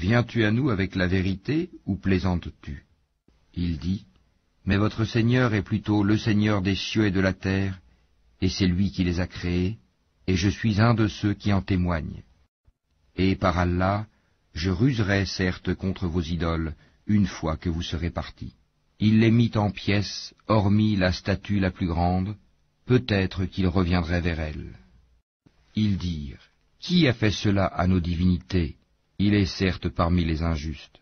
viens-tu à nous avec la vérité ou plaisantes-tu? Il dit, mais votre Seigneur est plutôt le Seigneur des cieux et de la terre, et c'est lui qui les a créés, et je suis un de ceux qui en témoignent. Et par Allah, je ruserai certes contre vos idoles une fois que vous serez partis. Il les mit en pièces, hormis la statue la plus grande, peut-être qu'ils reviendraient vers elle. Ils dirent, qui a fait cela à nos divinités? Il est certes parmi les injustes.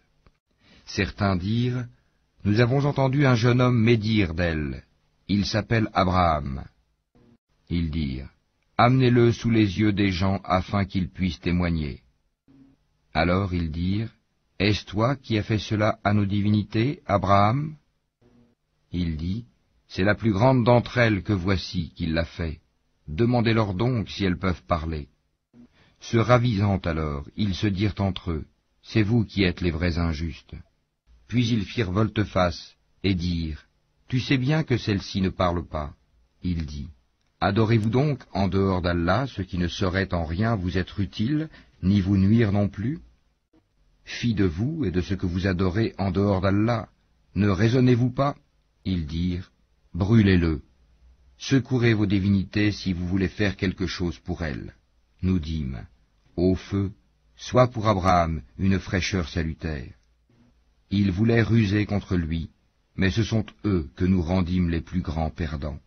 Certains dirent, nous avons entendu un jeune homme médire d'elle, il s'appelle Abraham. Ils dirent, amenez-le sous les yeux des gens afin qu'ils puissent témoigner. Alors ils dirent, est-ce toi qui as fait cela à nos divinités, Abraham? Il dit, c'est la plus grande d'entre elles que voici qui l'a fait. Demandez-leur donc si elles peuvent parler. Se ravisant alors, ils se dirent entre eux, c'est vous qui êtes les vrais injustes. Puis ils firent volte-face et dirent, tu sais bien que celle-ci ne parle pas. Il dit, adorez-vous donc en dehors d'Allah ce qui ne saurait en rien vous être utile, ni vous nuire non plus? Fi de vous et de ce que vous adorez en dehors d'Allah, ne raisonnez-vous pas? Ils dirent, brûlez-le. Secourez vos divinités si vous voulez faire quelque chose pour elles. Nous dîmes, ô feu, sois pour Abraham une fraîcheur salutaire. Ils voulaient ruser contre lui, mais ce sont eux que nous rendîmes les plus grands perdants.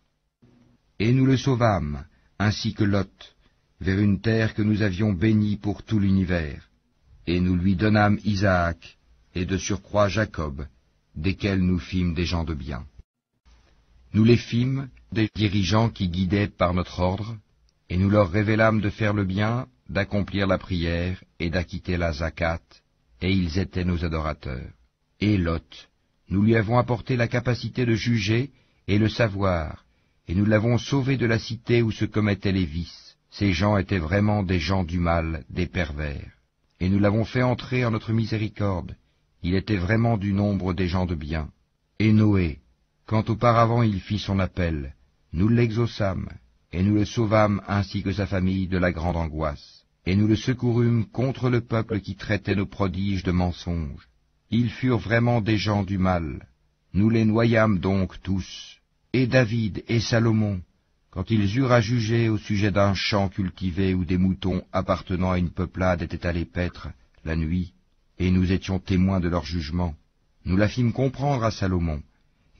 Et nous le sauvâmes, ainsi que Lot, vers une terre que nous avions bénie pour tout l'univers, et nous lui donnâmes Isaac, et de surcroît Jacob, desquels nous fîmes des gens de bien. Nous les fîmes des dirigeants qui guidaient par notre ordre, et nous leur révélâmes de faire le bien, d'accomplir la prière et d'acquitter la zakat, et ils étaient nos adorateurs. Et Lot, nous lui avons apporté la capacité de juger et le savoir, et nous l'avons sauvé de la cité où se commettaient les vices. Ces gens étaient vraiment des gens du mal, des pervers. Et nous l'avons fait entrer en notre miséricorde. Il était vraiment du nombre des gens de bien. Et Noé, quand auparavant il fit son appel, nous l'exaucâmes, et nous le sauvâmes ainsi que sa famille de la grande angoisse. Et nous le secourûmes contre le peuple qui traitait nos prodiges de mensonges. Ils furent vraiment des gens du mal. Nous les noyâmes donc tous. Et David et Salomon, quand ils eurent à juger au sujet d'un champ cultivé où des moutons appartenant à une peuplade étaient allés paître la nuit, et nous étions témoins de leur jugement, nous la fîmes comprendre à Salomon,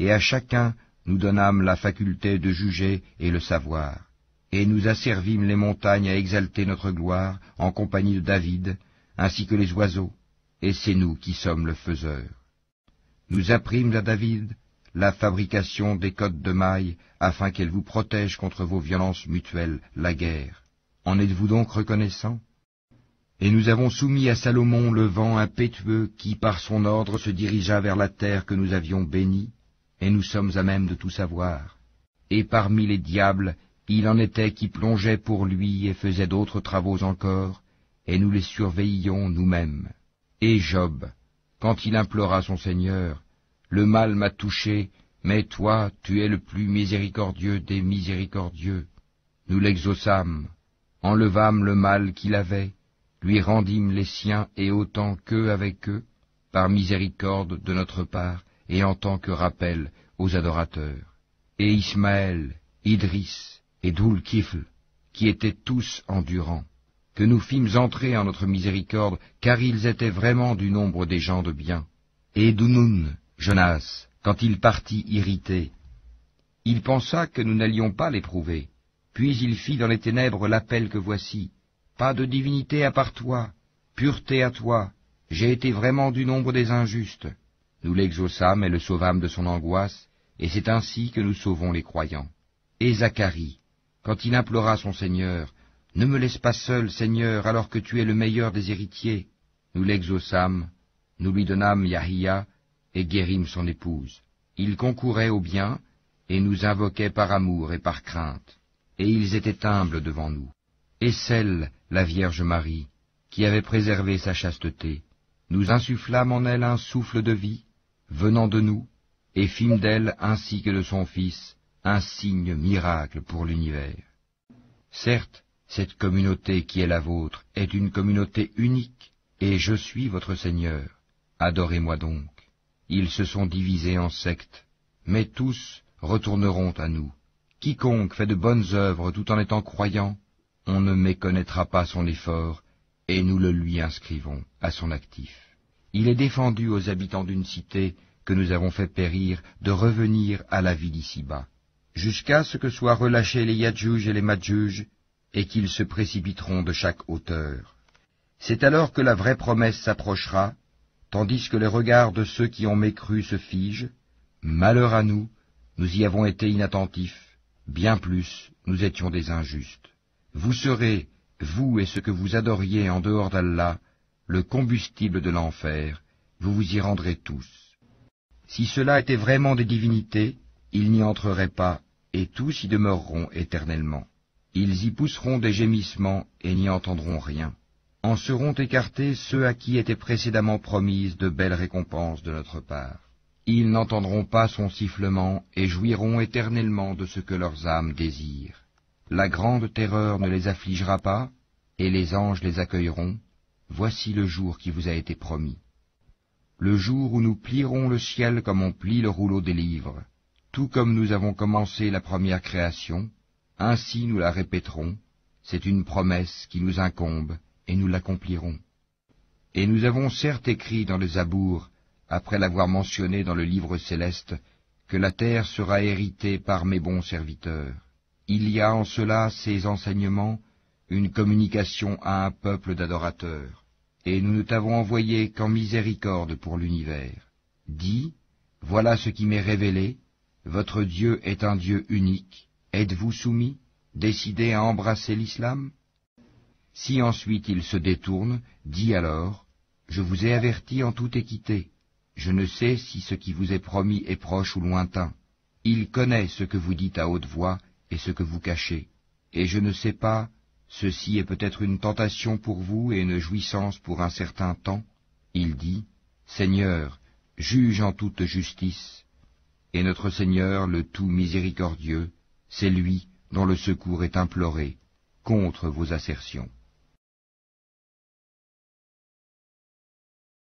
et à chacun nous donnâmes la faculté de juger et le savoir. Et nous asservîmes les montagnes à exalter notre gloire en compagnie de David, ainsi que les oiseaux, et c'est nous qui sommes le faiseur. Nous apprîmes à David la fabrication des cottes de mailles, afin qu'elles vous protègent contre vos violences mutuelles, la guerre. En êtes-vous donc reconnaissants? Et nous avons soumis à Salomon le vent impétueux qui, par son ordre, se dirigea vers la terre que nous avions bénie, et nous sommes à même de tout savoir. Et parmi les diables, il en était qui plongeaient pour lui et faisaient d'autres travaux encore, et nous les surveillions nous-mêmes. Et Job, quand il implora son Seigneur, le mal m'a touché, mais toi, tu es le plus miséricordieux des miséricordieux. Nous l'exaucâmes, enlevâmes le mal qu'il avait, lui rendîmes les siens et autant qu'eux avec eux, par miséricorde de notre part et en tant que rappel aux adorateurs. Et Ismaël, Idris et Dhul-Kifl, qui étaient tous endurants, que nous fîmes entrer en notre miséricorde, car ils étaient vraiment du nombre des gens de bien. Et Dunoun, Jonas, quand il partit irrité, il pensa que nous n'allions pas l'éprouver. Puis il fit dans les ténèbres l'appel que voici. Pas de divinité à part toi, pureté à toi, j'ai été vraiment du nombre des injustes. Nous l'exaucâmes et le sauvâmes de son angoisse, et c'est ainsi que nous sauvons les croyants. Et Zacharie, quand il implora son Seigneur, ne me laisse pas seul, Seigneur, alors que tu es le meilleur des héritiers. Nous l'exaucâmes, nous lui donnâmes Yahia, et guérîmes son épouse. Ils concouraient au bien, et nous invoquaient par amour et par crainte, et ils étaient humbles devant nous. Et celle, la Vierge Marie, qui avait préservé sa chasteté, nous insufflâmes en elle un souffle de vie, venant de nous, et fîmes d'elle, ainsi que de son Fils, un signe miracle pour l'univers. Certes, cette communauté qui est la vôtre est une communauté unique, et je suis votre Seigneur. Adorez-moi donc. Ils se sont divisés en sectes, mais tous retourneront à nous. Quiconque fait de bonnes œuvres tout en étant croyant, on ne méconnaîtra pas son effort, et nous le lui inscrivons à son actif. Il est défendu aux habitants d'une cité que nous avons fait périr de revenir à la vie d'ici-bas, jusqu'à ce que soient relâchés les Yadjuj et les Madjuj, et qu'ils se précipiteront de chaque hauteur. C'est alors que la vraie promesse s'approchera, tandis que les regards de ceux qui ont mécru se figent. Malheur à nous, nous y avons été inattentifs, bien plus, nous étions des injustes. Vous serez, vous et ce que vous adoriez en dehors d'Allah, le combustible de l'enfer, vous vous y rendrez tous. Si cela était vraiment des divinités, ils n'y entreraient pas, et tous y demeureront éternellement. Ils y pousseront des gémissements et n'y entendront rien. En seront écartés ceux à qui étaient précédemment promises de belles récompenses de notre part. Ils n'entendront pas son sifflement et jouiront éternellement de ce que leurs âmes désirent. La grande terreur ne les affligera pas, et les anges les accueilleront. Voici le jour qui vous a été promis. Le jour où nous plierons le ciel comme on plie le rouleau des livres, tout comme nous avons commencé la première création, ainsi nous la répéterons, c'est une promesse qui nous incombe, et nous l'accomplirons. Et nous avons certes écrit dans le Zabour, après l'avoir mentionné dans le livre céleste, que la terre sera héritée par mes bons serviteurs. Il y a en cela, ces enseignements, une communication à un peuple d'adorateurs, et nous ne t'avons envoyé qu'en miséricorde pour l'univers. Dis, voilà ce qui m'est révélé, votre Dieu est un Dieu unique, êtes-vous soumis, décidés à embrasser l'islam? Si ensuite il se détourne, dis alors, je vous ai averti en toute équité, je ne sais si ce qui vous est promis est proche ou lointain. Il connaît ce que vous dites à haute voix et ce que vous cachez, et je ne sais pas, ceci est peut-être une tentation pour vous et une jouissance pour un certain temps. Il dit, Seigneur, juge en toute justice, et notre Seigneur, le tout miséricordieux, c'est lui dont le secours est imploré contre vos assertions.